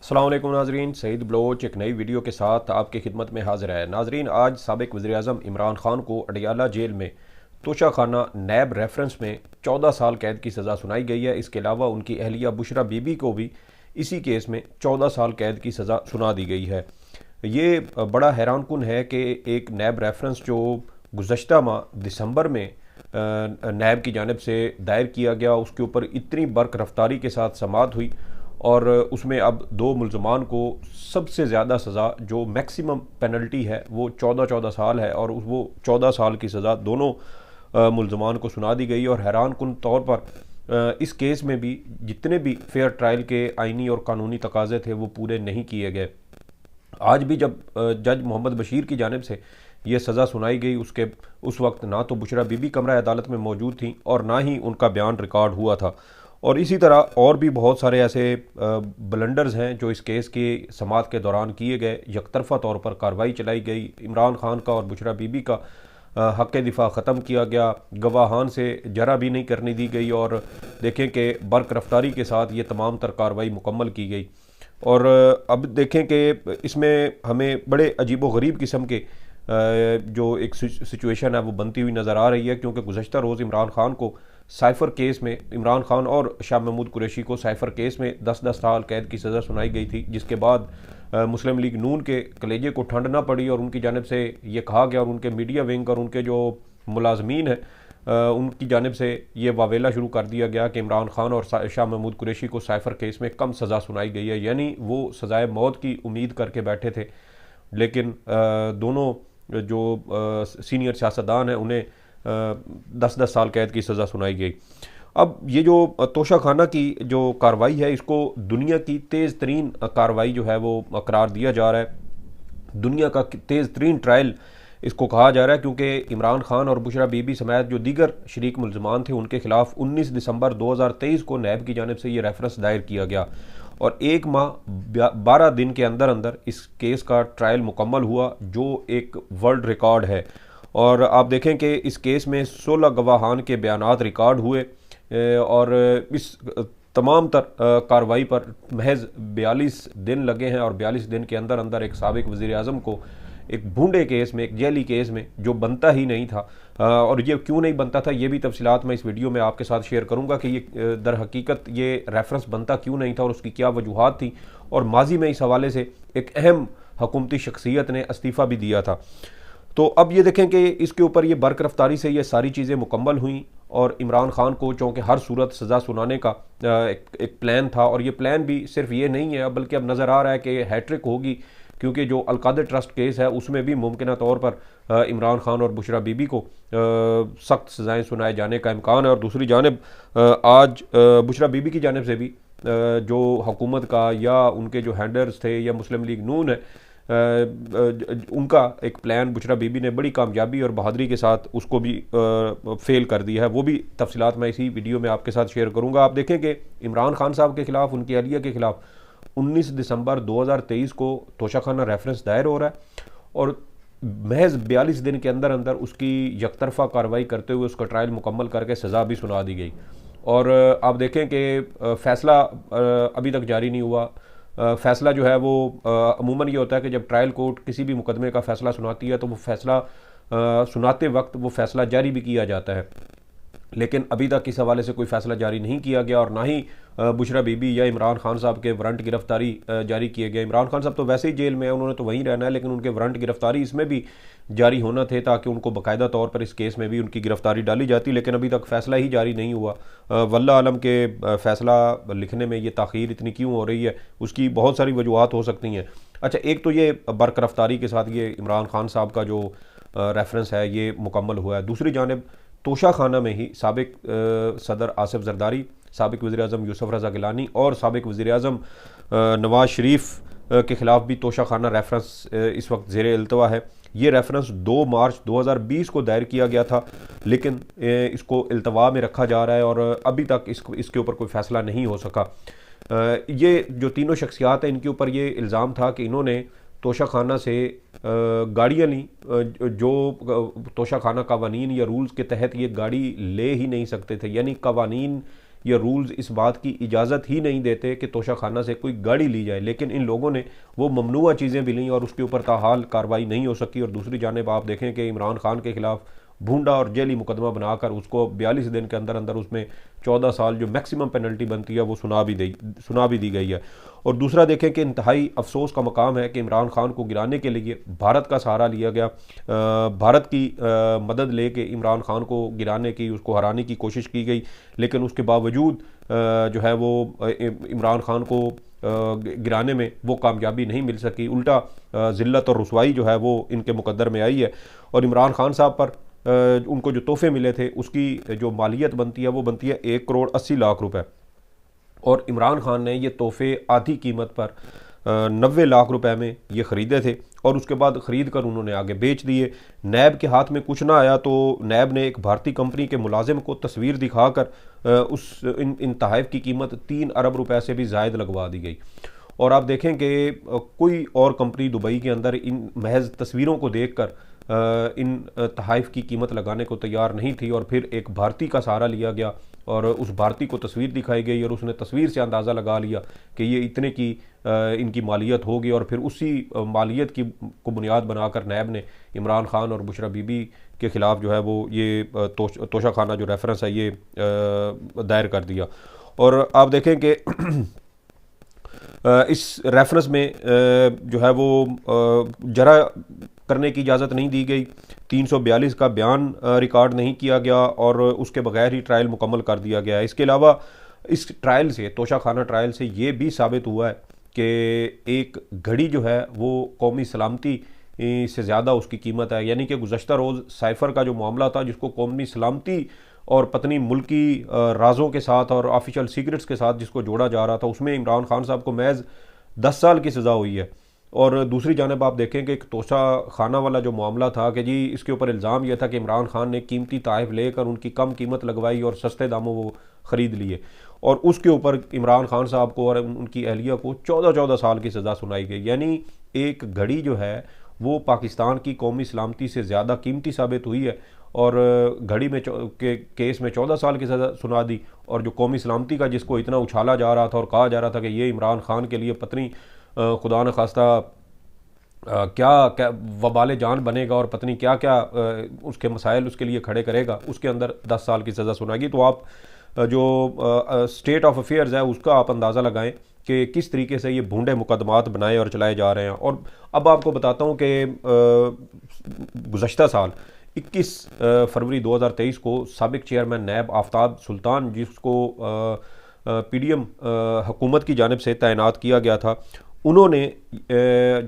अस्सलाम वालेकुम नाजरीन, सईद बलोच एक नई वीडियो के साथ आपकी खिदमत में हाजिर है। नाजरीन, आज साबिक वज़ीर आज़म इमरान खान को अडियाला जेल में तोशाखाना नैब रेफरेंस में 14 साल कैद की सज़ा सुनाई गई है। इसके अलावा उनकी अहलिया बुशरा बीबी को भी इसी केस में 14 साल कैद की सज़ा सुना दी गई है। ये बड़ा हैरानकुन है कि एक नैब रेफरेंस जो गुज़श्ता माह दिसंबर में नैब की जानिब से दायर किया गया, उसके ऊपर इतनी बर्क रफ्तारी के साथ समाअत हुई और उसमें अब दो मुल्ज़मान को सबसे ज़्यादा सज़ा जो मैक्सिमम पेनल्टी है वो 14 साल है और वो 14 साल की सज़ा दोनों मुल्ज़मान को सुना दी गई। और हैरानकुन तौर पर इस केस में भी जितने भी फेयर ट्रायल के आइनी और कानूनी तकाज़े थे वो पूरे नहीं किए गए। आज भी जब जज मोहम्मद बशीर की जानिब से ये सज़ा सुनाई गई, उसके उस वक्त ना तो बुशरा बीबी कमरा अदालत में मौजूद थी और ना ही उनका बयान रिकॉर्ड हुआ था। और इसी तरह और भी बहुत सारे ऐसे ब्लंडर्स हैं जो इस केस की समाअत के दौरान किए गए। यकतरफ़ा तौर पर कार्रवाई चलाई गई, इमरान खान का और बुशरा बीबी का हक़ दिफा ख़त्म किया गया, गवाहान से जरा भी नहीं करने दी गई और देखें कि बर्क रफ्तारी के साथ ये तमाम तर कार्रवाई मुकम्मल की गई। और अब देखें कि इसमें हमें बड़े अजीब व गरीब किस्म के जो एक सिचुएशन है वो बनती हुई नज़र आ रही है, क्योंकि गुज़श्ता रोज़ इमरान खान को साइफ़र केस में, इमरान खान और शाह महमूद कुरैशी को साइफ़र केस में 10-10 साल कैद की सज़ा सुनाई गई थी, जिसके बाद मुस्लिम लीग नून के कलेजे को ठंड ना पड़ी और उनकी जानिब से ये कहा गया और उनके मीडिया विंग और उनके जो मुलाजमीन हैं उनकी जानिब से ये वावेला शुरू कर दिया गया कि इमरान खान और शाह महमूद कुरैशी को साइफ़र केस में कम सज़ा सुनाई गई है, यानी वो सज़ाए मौत की उम्मीद करके बैठे थे। लेकिन दोनों जो सीनियर सियासतदान हैं उन्हें 10-10 साल कैद की सज़ा सुनाई गई। अब ये जो तोशाखाना की जो कार्रवाई है, इसको दुनिया की तेज़ तरीन कार्रवाई जो है वो करार दिया जा रहा है। दुनिया का तेज़ तरीन ट्रायल इसको कहा जा रहा है, क्योंकि इमरान खान और बुशरा बीबी समेत जो दीगर शरीक मुल्ज़मान थे उनके खिलाफ 19 दिसंबर 2023 को नैब की जानिब से ये रेफरेंस दायर किया गया और 1 माह 12 दिन के अंदर अंदर इस केस का ट्रायल मुकम्मल हुआ, जो एक वर्ल्ड रिकॉर्ड है। और आप देखें कि इस केस में 16 गवाहान के बयानात रिकॉर्ड हुए और इस तमाम तर कार्रवाई पर महज 42 दिन लगे हैं और 42 दिन के अंदर अंदर एक साबिक वज़ीर आज़म को एक भूडे केस में, एक जेली केस में जो बनता ही नहीं था, और ये क्यों नहीं बनता था ये भी तफसीलात मैं इस वीडियो में आपके साथ शेयर करूंगा कि ये दर हकीकत ये रेफरेंस बनता क्यों नहीं था और उसकी क्या वजूहात थी। और माजी में इस हवाले से एक अहम हुकूमती शख्सियत ने इस्तीफ़ा भी दिया था। तो अब ये देखें कि इसके ऊपर ये बर्क रफ्तारी से ये सारी चीज़ें मुकम्मल हुई और इमरान खान को चूँकि हर सूरत सज़ा सुनाने का एक प्लान था, और ये प्लान भी सिर्फ ये नहीं है बल्कि अब नज़र आ रहा है कि हैट्रिक होगी, क्योंकि जो अलकादर ट्रस्ट केस है उसमें भी मुमकिन तौर पर इमरान खान और बुशरा बीबी को सख्त सज़ाएँ सुनाए जाने का इम्कान है। और दूसरी जानिब आज बुशरा बीबी की जानिब से भी जो हुकूमत का या उनके जो हैंडलर्स थे या मुस्लिम लीग नून है उनका एक प्लान बुशरा बीबी ने बड़ी कामयाबी और बहादुरी के साथ उसको भी फेल कर दिया है। वो भी तफसीलात मैं इसी वीडियो में आपके साथ शेयर करूँगा। आप देखें कि इमरान खान साहब के खिलाफ, उनकी अहलिया के खिलाफ 19 दिसंबर 2023 को तोशाखाना रेफरेंस दायर हो रहा है और महज 42 दिन के अंदर अंदर उसकी यकतरफा कार्रवाई करते हुए उसका ट्रायल मुकम्मल करके सज़ा भी सुना दी गई। और आप देखें कि फ़ैसला अभी तक जारी नहीं हुआ। फ़ैसला जो है वो अमूमन ये होता है कि जब ट्रायल कोर्ट किसी भी मुकदमे का फ़ैसला सुनाती है तो वो फ़ैसला सुनाते वक्त वो फ़ैसला जारी भी किया जाता है, लेकिन अभी तक इस हवाले से कोई फ़ैसला जारी नहीं किया गया और ना ही बुशरा बीबी या इमरान खान साहब के वारंट गिरफ्तारी जारी किए गए। इमरान खान साहब तो वैसे ही जेल में है, उन्होंने तो वहीं रहना है, लेकिन उनके वारंट गिरफ्तारी इसमें भी जारी होना थे ताकि उनको बाकायदा तौर पर इस केस में भी उनकी गिरफ्तारी डाली जाती, लेकिन अभी तक फ़ैसला ही जारी नहीं हुआ। वल्लाह आलम के फ़ैसला लिखने में ये ताख़ीर इतनी क्यों हो रही है, उसकी बहुत सारी वजूहात हो सकती हैं। अच्छा, एक तो ये बर्क रफ्तारी के साथ ये इमरान खान साहब का जो रेफरेंस है ये मुकम्मल हुआ है। दूसरी जानिब तोशाखाना में ही साबिक सदर आसिफ जरदारी, साबिक वज़ीर आज़म यूसुफ रज़ा गिलानी और साबिक वज़ीर आज़म नवाज़ शरीफ के ख़िलाफ़ भी तोशाखाना रेफरेंस इस वक्त ज़ेर इल्तवा है। ये रेफरेंस 2 मार्च 2020 को दायर किया गया था, लेकिन इसको इल्तवा में रखा जा रहा है और अभी तक इसके ऊपर कोई फ़ैसला नहीं हो सका। ये जो तीनों शख्सियात हैं इनके ऊपर ये इल्ज़ाम था कि इन्होंने तोशाखाना से गाड़ियाँ ली जो तोशाखाना कवानीन या रूल्स के तहत ये गाड़ी ले ही नहीं सकते थे, यानी कवानीन या रूल्स इस बात की इजाज़त ही नहीं देते कि तोशा खाना से कोई गाड़ी ली जाए, लेकिन इन लोगों ने वो ममनुआ चीज़ें भी लीं और उसके ऊपर ताहाल कार्रवाई नहीं हो सकी। और दूसरी जानिब आप देखें कि इमरान खान के खिलाफ भूडा और जेली मुकदमा बनाकर उसको 42 दिन के अंदर अंदर उसमें 14 साल जो मैक्सिमम पेनल्टी बनती है वो सुना भी दी गई है। और दूसरा देखें कि इंतहाई अफसोस का मकाम है कि इमरान खान को गिराने के लिए भारत का सहारा लिया गया। भारत की मदद लेके इमरान खान को गिराने की, उसको हराने की कोशिश की गई, लेकिन उसके बावजूद जो है वो इमरान खान को गिराने में वो कामयाबी नहीं मिल सकी। उल्टा ज़िल्लत और रुसवाई जो है वो इनके मुकद्दर में आई है। और इमरान खान साहब पर उनको जो तोहफे मिले थे उसकी जो मालियत बनती है वो बनती है 1 करोड़ 80 लाख रुपए। और इमरान खान ने ये तोहफे आधी कीमत पर 90 लाख रुपए में ये ख़रीदे थे और उसके बाद ख़रीद कर उन्होंने आगे बेच दिए। नैब के हाथ में कुछ ना आया तो नैब ने एक भारतीय कंपनी के मुलाजिम को तस्वीर दिखाकर इन तहफ़ की कीमत 3 अरब रुपए से भी ज़ायद लगवा दी गई। और आप देखें कि कोई और कंपनी दुबई के अंदर इन महज तस्वीरों को देखकर इन तहफ़ की कीमत लगाने को तैयार नहीं थी। और फिर एक भारतीय का सहारा लिया गया और उस भारतीय को तस्वीर दिखाई गई और उसने तस्वीर से अंदाज़ा लगा लिया कि ये इतने की इनकी मालियत होगी। और फिर उसी मालियत की को बुनियाद बनाकर नैब ने इमरान खान और बुशरा बीबी के ख़िलाफ़ जो है वो ये तोशा खाना जो रेफरेंस है ये दायर कर दिया। और आप देखें कि इस रेफरेंस में जो है वो जरा करने की इजाज़त नहीं दी गई, 342 का बयान रिकॉर्ड नहीं किया गया और उसके बगैर ही ट्रायल मुकम्मल कर दिया गया है। इसके अलावा इस ट्रायल से, तोशा खाना ट्रायल से ये भी साबित हुआ है कि एक घड़ी जो है वो कौमी सलामती से ज़्यादा उसकी कीमत है। यानी कि गुज़श्ता रोज़ साइफ़र का जो मामला था जिसको कौमी सलामती और पत्नी मुल्की राजों के साथ और ऑफिशियल सीक्रेट्स के साथ जिसको जोड़ा जा रहा था, उसमें इमरान खान साहब को महज 10 साल की सज़ा हुई है। और दूसरी जानब आप देखें कि एक तोशा खाना वाला जो मामला था कि जी इसके ऊपर इल्ज़ाम यह था कि इमरान खान ने कीमती तहफ़ लेकर उनकी कम कीमत लगवाई और सस्ते दामों वो ख़रीद लिए और उसके ऊपर इमरान खान साहब को और उनकी अहलिया को 14 साल की सज़ा सुनाई गई। यानी एक घड़ी जो है वो पाकिस्तान की कौमी सलामती से ज़्यादा कीमती साबित हुई है और घड़ी में के केस में 14 साल की सज़ा सुना दी। और जो कौमी सलामती का जिसको इतना उछाला जा रहा था और कहा जा रहा था कि ये इमरान खान के लिए पत्नी खुदा न खास्ता क्या क्या वबाल जान बनेगा और पत्नी क्या क्या उसके मसाइल उसके लिए खड़े करेगा, उसके अंदर 10 साल की सज़ा सुनाएगी। तो आप जो स्टेट ऑफ अफेयर्स है उसका आप अंदाज़ा लगाएं कि किस तरीके से ये भूडे मुकदमात बनाए और चलाए जा रहे हैं। और अब आपको बताता हूँ कि गुज़श्ता साल 21 फरवरी 2023 को साबिक चेयरमैन नैब आफ्ताब सुल्तान, जिसको PDM हुकूमत की जानिब से तैनात किया गया था, उन्होंने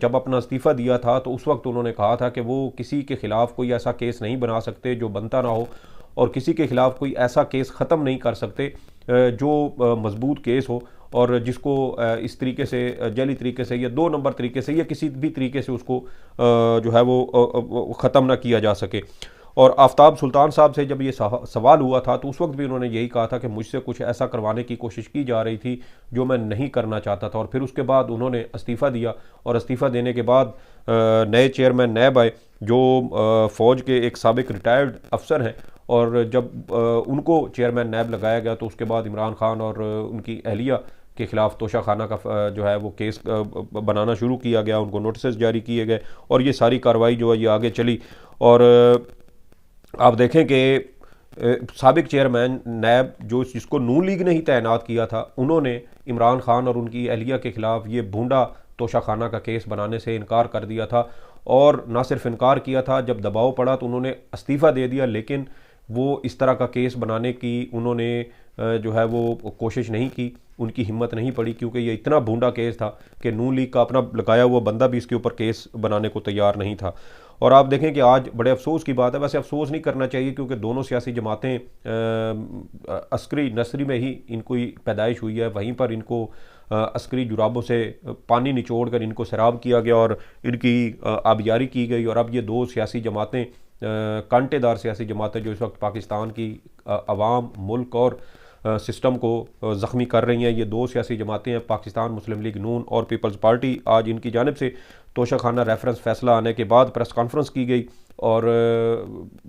जब अपना इस्तीफ़ा दिया था तो उस वक्त उन्होंने कहा था कि वो किसी के ख़िलाफ़ कोई ऐसा केस नहीं बना सकते जो बनता ना हो और किसी के ख़िलाफ़ कोई ऐसा केस ख़त्म नहीं कर सकते जो मजबूत केस हो और जिसको इस तरीके से जली तरीके से या 2 नंबर तरीके से या किसी भी तरीके से उसको जो है वो ख़त्म ना किया जा सके। और आफ्ताब सुल्तान साहब से जब ये सवाल हुआ था तो उस वक्त भी उन्होंने यही कहा था कि मुझसे कुछ ऐसा करवाने की कोशिश की जा रही थी जो मैं नहीं करना चाहता था। और फिर उसके बाद उन्होंने इस्तीफ़ा दिया और इस्तीफ़ा देने के बाद नए चेयरमैन नैब आए जो फ़ौज के एक साबिक रिटायर्ड अफसर हैं। और जब उनको चेयरमैन नैब लगाया गया तो उसके बाद इमरान खान और उनकी अहलिया के ख़िलाफ़ तोशा खाना का जो है वो केस बनाना शुरू किया गया, उनको नोटिस जारी किए गए और ये सारी कार्रवाई जो है ये आगे चली। और आप देखें कि साबिक चेयरमैन नैब जो जिसको नून लीग ने ही तैनात किया था, उन्होंने इमरान खान और उनकी अहलिया के ख़िलाफ़ ये भूडा तोशा खाना का केस बनाने से इनकार कर दिया था। और ना सिर्फ इनकार किया था, जब दबाव पड़ा तो उन्होंने इस्तीफ़ा दे दिया, लेकिन वो इस तरह का केस बनाने की उन्होंने जो है वो कोशिश नहीं की, उनकी हिम्मत नहीं पड़ी, क्योंकि ये इतना भूडा केस था कि नून लीग का अपना लगाया हुआ बंदा भी इसके ऊपर केस बनाने को तैयार नहीं था। और आप देखें कि आज बड़े अफसोस की बात है, वैसे अफसोस नहीं करना चाहिए क्योंकि दोनों सियासी जमातें अस्करी नसरी में ही इनको पैदाइश हुई है, वहीं पर इनको अस्करी जुराबों से पानी निचोड़ कर इनको सैराब किया गया और इनकी आबियारी की गई। और अब ये दो सियासी जमातें कांटेदार सियासी जमातें जो इस वक्त पाकिस्तान की अवाम, मुल्क और सिस्टम को ज़ख्मी कर रही हैं, ये दो सियासी जमातें हैं, पाकिस्तान मुस्लिम लीग नून और पीपल्स पार्टी। आज इनकी जानिब से तोशा खाना रेफरेंस फैसला आने के बाद प्रेस कॉन्फ्रेंस की गई और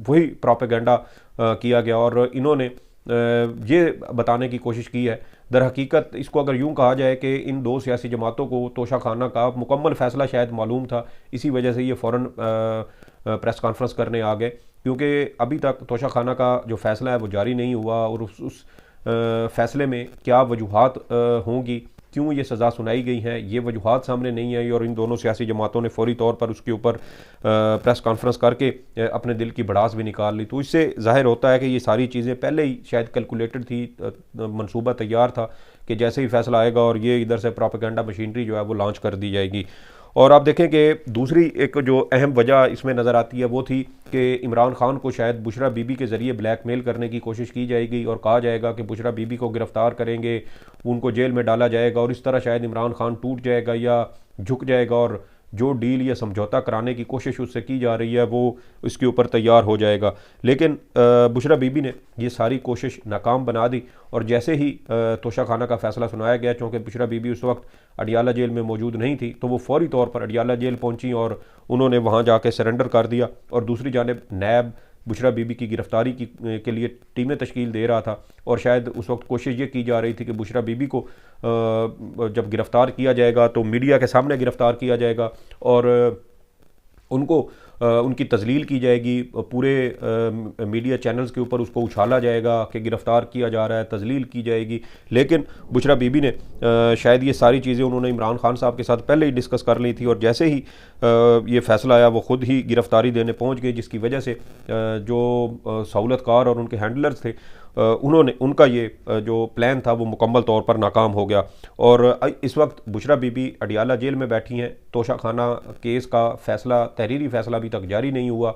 वही प्रोपेगेंडा किया गया और इन्होंने ये बताने की कोशिश की है। दर हकीकत इसको अगर यूँ कहा जाए कि इन दो सियासी जमातों को तोशा खाना का मुकम्मल फ़ैसला शायद मालूम था, इसी वजह से ये फ़ौरन प्रेस कॉन्फ्रेंस करने आ गए, क्योंकि अभी तक तोशा खाना का जो फ़ैसला है वो जारी नहीं हुआ और उस फ़ैसले में क्या वजूहात होंगी, क्यों ये सज़ा सुनाई गई हैं, ये वजूहात सामने नहीं आई और इन दोनों सियासी जमातों ने फौरी तौर पर उसके ऊपर प्रेस कॉन्फ्रेंस करके अपने दिल की भड़ास भी निकाल ली। तो इससे ज़ाहिर होता है कि ये सारी चीज़ें पहले ही शायद कैलकुलेटेड थी, मंसूबा तैयार था कि जैसे ही फैसला आएगा और ये इधर से प्रोपेगेंडा मशीनरी जो है वो लॉन्च कर दी जाएगी। और आप देखें कि दूसरी एक जो अहम वजह इसमें नज़र आती है वो थी कि इमरान खान को शायद बुशरा बीबी के ज़रिए ब्लैकमेल करने की कोशिश की जाएगी और कहा जाएगा कि बुशरा बीबी को गिरफ़्तार करेंगे, उनको जेल में डाला जाएगा और इस तरह शायद इमरान खान टूट जाएगा या झुक जाएगा और जो डील या समझौता कराने की कोशिश उससे की जा रही है वो इसके ऊपर तैयार हो जाएगा। लेकिन बुशरा बीबी ने ये सारी कोशिश नाकाम बना दी और जैसे ही तोशा खाना का फ़ैसला सुनाया गया, चूँकि बुशरा बीबी उस वक्त अडियाला जेल में मौजूद नहीं थी, तो वो फौरी तौर पर अडियाला जेल पहुंची और उन्होंने वहां जाके सरेंडर कर दिया। और दूसरी जानिब नैब बुशरा बीबी की गिरफ्तारी के लिए टीमें तश्कील दे रहा था और शायद उस वक्त कोशिश ये की जा रही थी कि बुशरा बीबी को जब गिरफ़्तार किया जाएगा तो मीडिया के सामने गिरफ़्तार किया जाएगा और उनको उनकी तजलील की जाएगी, पूरे मीडिया चैनल्स के ऊपर उसको उछाला जाएगा कि गिरफ़्तार किया जा रहा है, तजलील की जाएगी। लेकिन बुशरा बीबी ने शायद ये सारी चीज़ें उन्होंने इमरान खान साहब के साथ पहले ही डिस्कस कर ली थी और जैसे ही ये फ़ैसला आया वो ख़ुद ही गिरफ़्तारी देने पहुंच गए, जिसकी वजह से जो सहूलतकार और उनके हैंडलर्स थे उन्होंने उनका ये जो प्लान था वो मुकम्मल तौर पर नाकाम हो गया। और इस वक्त बुशरा बीबी अडियाला जेल में बैठी हैं। तोशा खाना केस का फ़ैसला, तहरीरी फ़ैसला अभी तक जारी नहीं हुआ।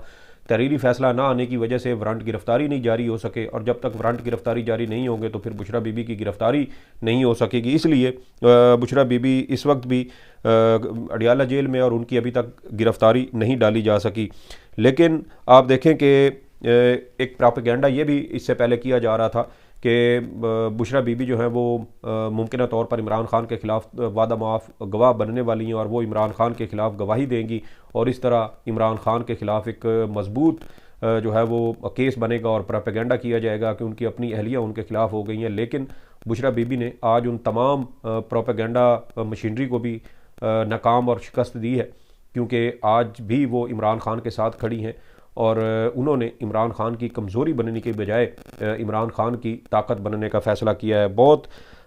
तहरीरी फ़ैसला ना आने की वजह से वारंट गिरफ़्तारी नहीं जारी हो सके और जब तक वारंट गिरफ़्तारी जारी नहीं होंगे तो फिर बुशरा बीबी की गिरफ़्तारी नहीं हो सकेगी। इसलिए बुशरा बीबी इस वक्त भी अडियाला जेल में और उनकी अभी तक गिरफ़्तारी नहीं डाली जा सकी। लेकिन आप देखें कि एक प्रोपेगेंडा ये भी इससे पहले किया जा रहा था कि बुशरा बीबी जो है वो मुमकिन तौर पर इमरान खान के ख़िलाफ़ वादा माफ़ गवाह बनने वाली हैं और वो इमरान खान के ख़िलाफ़ गवाही देंगी और इस तरह इमरान खान के ख़िलाफ़ एक मजबूत जो है वो केस बनेगा और प्रोपेगेंडा किया जाएगा कि उनकी अपनी अहलियाँ उनके ख़िलाफ़ हो गई हैं। लेकिन बुशरा बीबी ने आज उन तमाम प्रोपेगेंडा मशीनरी को भी नाकाम और शिकस्त दी है, क्योंकि आज भी वो इमरान खान के साथ खड़ी हैं और उन्होंने इमरान खान की कमज़ोरी बनने के बजाय इमरान खान की ताकत बनने का फ़ैसला किया है। बहुत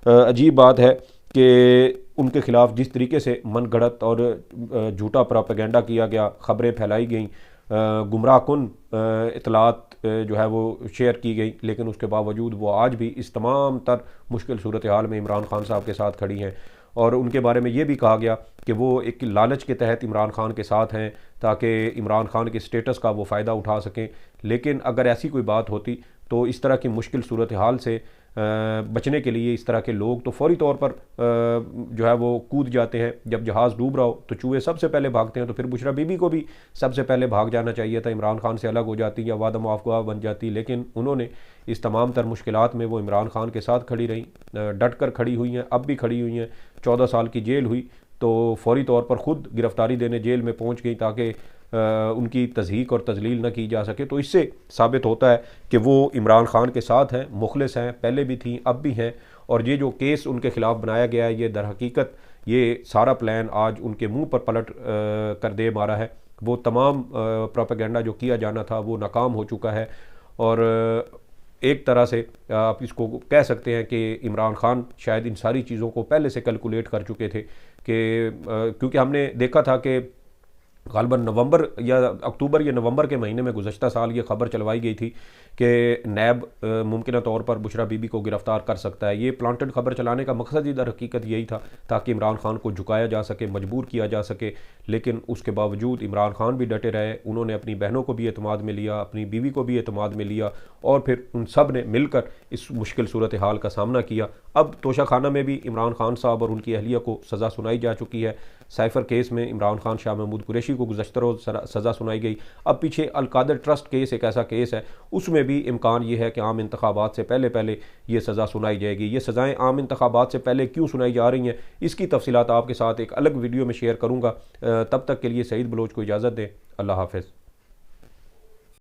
अजीब बात है कि उनके ख़िलाफ़ जिस तरीके से मन गढ़ंत और झूठा प्रोपेगेंडा किया गया, ख़बरें फैलाई गई, गुमराह कुन इतलात जो है वो शेयर की गई, लेकिन उसके बावजूद वो आज भी इस तमाम तर मुश्किल सूरत हाल में इमरान खान साहब के साथ खड़ी हैं। और उनके बारे में ये भी कहा गया कि वो एक लालच के तहत इमरान खान के साथ हैं ताकि इमरान खान के स्टेटस का वो फ़ायदा उठा सकें। लेकिन अगर ऐसी कोई बात होती तो इस तरह की मुश्किल सूरत हाल से बचने के लिए इस तरह के लोग तो फौरी तौर पर जो है वो कूद जाते हैं। जब जहाज़ डूब रहा हो तो चूहे सबसे पहले भागते हैं, तो फिर बुशरा बीबी को भी सबसे पहले भाग जाना चाहिए था, इमरान खान से अलग हो जाती या वादा माफ़ गवाह बन जाती। लेकिन उन्होंने इस तमाम तर मुश्किलात में वो इमरान खान के साथ खड़ी रही, डट कर खड़ी हुई हैं, अब भी खड़ी हुई हैं। 14 साल की जेल हुई तो फौरी तौर पर ख़ुद गिरफ़्तारी देने जेल में पहुँच गई ताकि उनकी तज़हीक और तजलील न की जा सके। तो इससे साबित होता है कि वो इमरान खान के साथ हैं, मुखलिस हैं, पहले भी थी अब भी हैं। और ये जो केस उनके ख़िलाफ़ बनाया गया है ये दर हकीकत ये सारा प्लान आज उनके मुंह पर पलट कर दे मारा है। वो तमाम प्रोपेगेंडा जो किया जाना था वो नाकाम हो चुका है और एक तरह से आप इसको कह सकते हैं कि इमरान खान शायद इन सारी चीज़ों को पहले से कैलकुलेट कर चुके थे कि क्योंकि हमने देखा था कि ग़ालिबन नवंबर या अक्टूबर या नवंबर के महीने में गुज़श्ता साल ये ख़बर चलवाई गई थी कि नैब मुमकिन तौर पर बुशरा बीबी को गिरफ़्तार कर सकता है। ये प्लांटेड ख़बर चलाने का मकसद ही दर हकीकत यही था ताकि इमरान खान को झुकाया जा सके, मजबूर किया जा सके। लेकिन उसके बावजूद इमरान खान भी डटे रहे, उन्होंने अपनी बहनों को भी एतमाद में लिया, अपनी बीवी को भी एतमाद में लिया और फिर उन सब ने मिलकर इस मुश्किल सूरत हाल का सामना किया। अब तोशा खाना में भी इमरान खान साहब और उनकी अहलिया को सज़ा सुनाई जा चुकी है। साइफ़र केस में इमरान खान शाह महमूद कुरैशी को गुज़श्ता रोज़ सज़ा सुनाई गई। अब पीछे अलकादर ट्रस्ट केस एक ऐसा केस है, उसमें भी इम्कान ये है कि आम इंतखाबात से पहले ये सज़ा सुनाई जाएगी। ये सज़ाएँ आम इंतखाबात से पहले क्यों सुनाई जा रही हैं, इसकी तफसीलात आपके साथ एक अलग वीडियो में शेयर करूँगा। तब तक के लिए सईद बलोच को इजाज़त दें। अल्लाह हाफ़िज़।